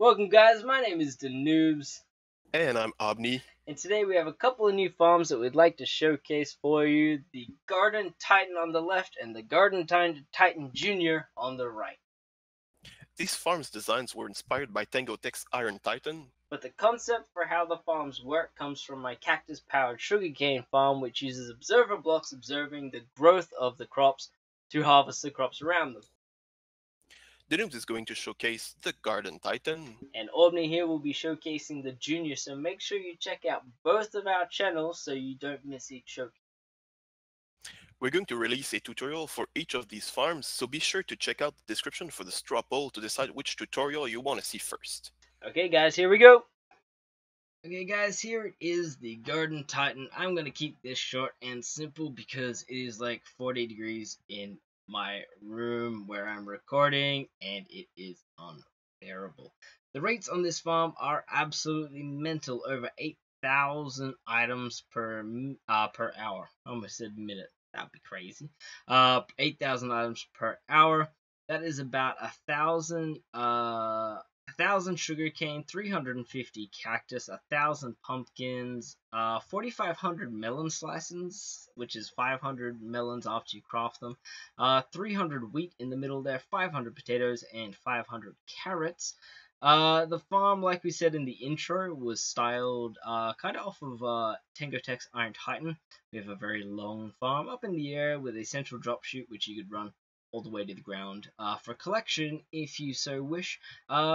Welcome guys, my name is Denoobz, And I'm aubni. and today we have a couple of new farms that we'd like to showcase for you. The Garden Titan on the left and the Garden Titan Junior on the right. These farms' designs were inspired by Tangotech's Iron Titan. But the concept for how the farms work comes from my cactus-powered sugarcane farm, which uses observer blocks observing the growth of the crops to harvest the crops around them. Denoobz is going to showcase the Garden Titan. And aubni here will be showcasing the Junior, so make sure you check out both of our channels so you don't miss each showcase. We're going to release a tutorial for each of these farms, so be sure to check out the description for the straw poll to decide which tutorial you want to see first. Okay guys, here we go. Okay guys, here it is, the Garden Titan. I'm going to keep this short and simple because it is like 40 degrees in my room where I'm recording and it is unbearable. The rates on this farm are absolutely mental, over 8,000 items per hour. I almost said minute, that'd be crazy. 8,000 items per hour. That is about 1,000 sugarcane, 350 cactus, 1,000 pumpkins, 4,500 melon slices, which is 500 melons after you craft them, 300 wheat in the middle there, 500 potatoes, and 500 carrots. The farm, like we said in the intro, was styled kind of off of Tangotech's Iron Titan. We have a very long farm up in the air with a central drop chute, which you could run all the way to the ground for collection if you so wish.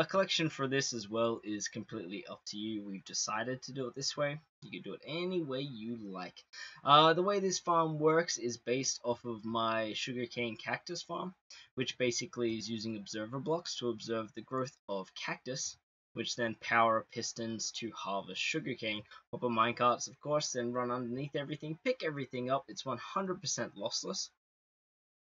Collection for this as well is completely up to you. We've decided to do it this way. You can do it any way you like. The way this farm works is based off of my sugarcane cactus farm, which basically is using observer blocks to observe the growth of cactus, which then power pistons to harvest sugarcane. Hopper minecarts, of course, then run underneath everything, pick everything up. It's 100% lossless.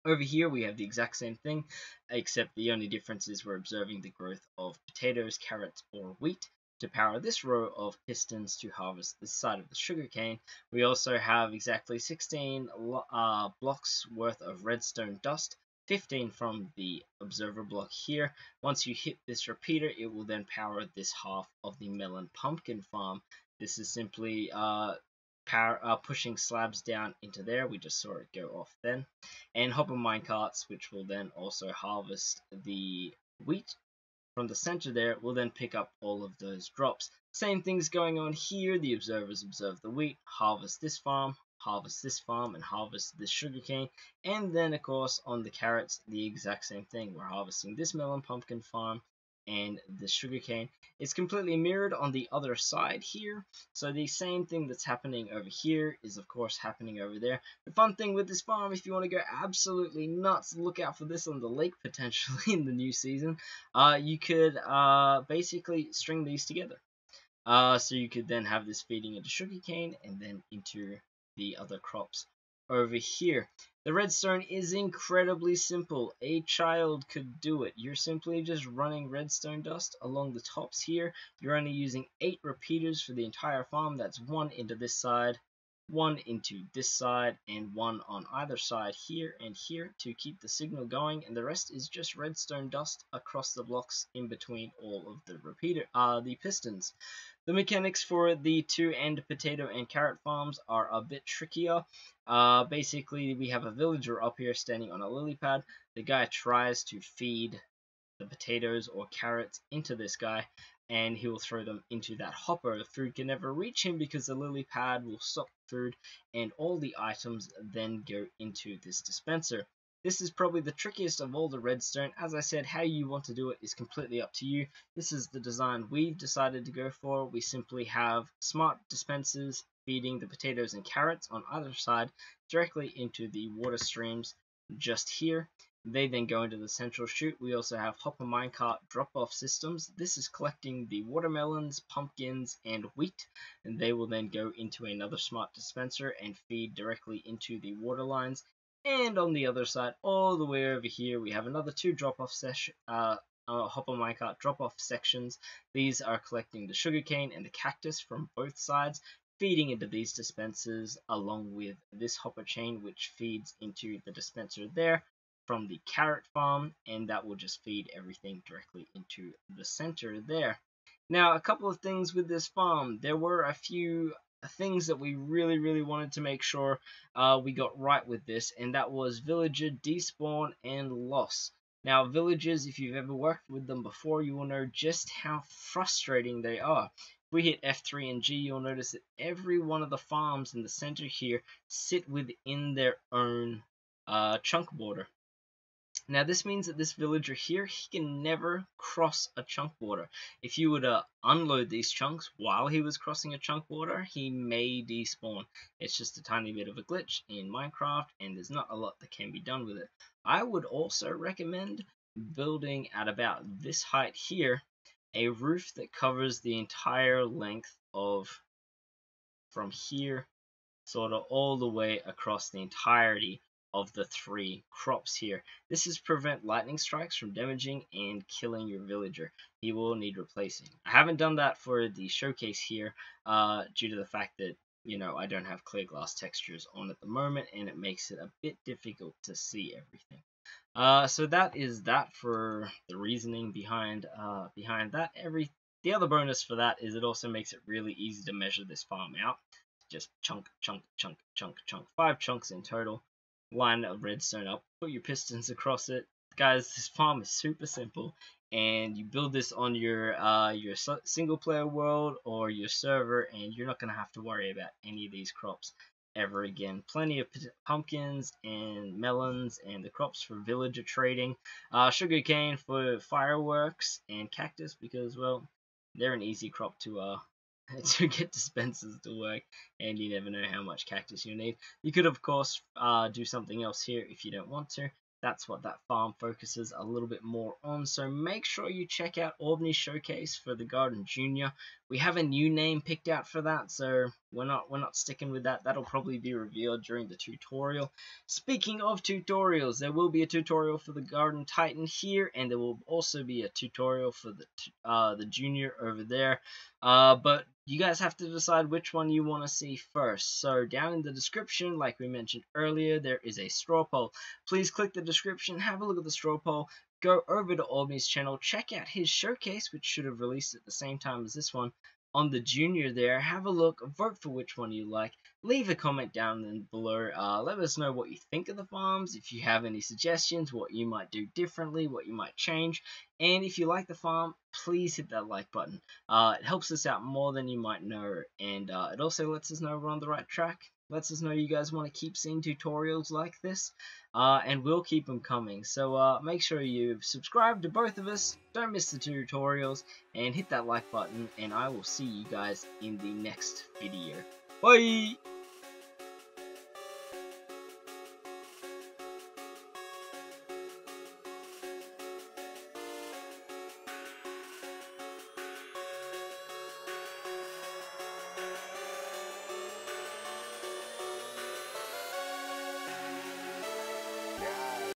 Over here we have the exact same thing, except the only difference is we're observing the growth of potatoes, carrots, or wheat to power this row of pistons to harvest this side of the sugarcane. We also have exactly 16 blocks worth of redstone dust, 15 from the observer block here. Once you hit this repeater, it will then power this half of the melon pumpkin farm. This is simply pushing slabs down into there. We just saw it go off then. And hopper minecarts, which will then also harvest the wheat from the center there, will then pick up all of those drops. Same things going on here. The observers observe the wheat, harvest this farm, and harvest this sugarcane. And then, of course, on the carrots, the exact same thing. We're harvesting this melon pumpkin farm and the sugarcane. It's completely mirrored on the other side here, so the same thing that's happening over here is of course happening over there. The fun thing with this farm, if you want to go absolutely nuts, look out for this on the lake potentially in the new season. You could basically string these together, so you could then have this feeding into sugarcane and then into the other crops over here. The redstone is incredibly simple. A child could do it. You're simply just running redstone dust along the tops here. You're only using 8 repeaters for the entire farm. That's 1 into this side, 1 into this side, and 1 on either side here and here to keep the signal going, and the rest is just redstone dust across the blocks in between all of the pistons. The mechanics for the 2-end potato and carrot farms are a bit trickier. Basically, we have a villager up here standing on a lily pad. The guy tries to feed the potatoes or carrots into this guy, and he will throw them into that hopper. The food can never reach him because the lily pad will stop food, and all the items then go into this dispenser. This is probably the trickiest of all the redstone. As I said, how you want to do it is completely up to you. This is the design we've decided to go for. We simply have smart dispensers feeding the potatoes and carrots on either side directly into the water streams just here. They then go into the central chute. We also have hopper minecart drop-off systems. This is collecting the watermelons, pumpkins, and wheat, and they will then go into another smart dispenser and feed directly into the water lines. And on the other side, all the way over here, we have another 2 drop-off hopper minecart drop-off sections. These are collecting the sugarcane and the cactus from both sides, feeding into these dispensers along with this hopper chain, which feeds into the dispenser there. from the carrot farm, and that will just feed everything directly into the center there. Now, a couple of things with this farm. There were a few things that we really wanted to make sure we got right with this, and that was villager despawn and loss. Now, villagers, if you've ever worked with them before, you will know just how frustrating they are. If we hit F3 and G, you'll notice that every one of the farms in the center here sit within their own chunk border. Now this means that this villager here, he can never cross a chunk border. If you were to unload these chunks while he was crossing a chunk border, he may despawn. It's just a tiny bit of a glitch in Minecraft, and there's not a lot that can be done with it. I would also recommend building at about this height here a roof that covers the entire length of from here sort of all the way across the entirety of the 3 crops here. This is prevent lightning strikes from damaging and killing your villager. He will need replacing. I haven't done that for the showcase here due to the fact that, you know, I don't have clear glass textures on at the moment, and it makes it a bit difficult to see everything. So that is that for the reasoning behind that. The other bonus for that is it also makes it really easy to measure this farm out. Just chunk, 5 chunks in total. Line a redstone up, put your pistons across it. Guys, this farm is super simple, and you build this on your single player world or your server, and you're not going to have to worry about any of these crops ever again. Plenty of pumpkins and melons and the crops for villager trading, sugarcane for fireworks, and cactus because, well, they're an easy crop to get dispensers to work, and you never know how much cactus you need. You could of course do something else here if you don't want to. That's what that farm focuses a little bit more on, so make sure you check out aubni showcase for the Garden Junior. We have a new name picked out for that, so we're not sticking with that. That'll probably be revealed during the tutorial. Speaking of tutorials, there will be a tutorial for the Garden Titan here, and there will also be a tutorial for the Junior over there. But you guys have to decide which one you want to see first. So down in the description, like we mentioned earlier, there is a straw poll. Please click the description, have a look at the straw poll, go over to aubni's channel, check out his showcase, which should have released at the same time as this one, on the Junior there. Have a look, vote for which one you like, leave a comment down below, let us know what you think of the farms, if you have any suggestions, what you might do differently, what you might change, and if you like the farm, please hit that like button. It helps us out more than you might know, and it also lets us know we're on the right track, lets us know you guys want to keep seeing tutorials like this, and we'll keep them coming. So make sure you subscribe to both of us, don't miss the tutorials, and hit that like button, and I will see you guys in the next video. Bye!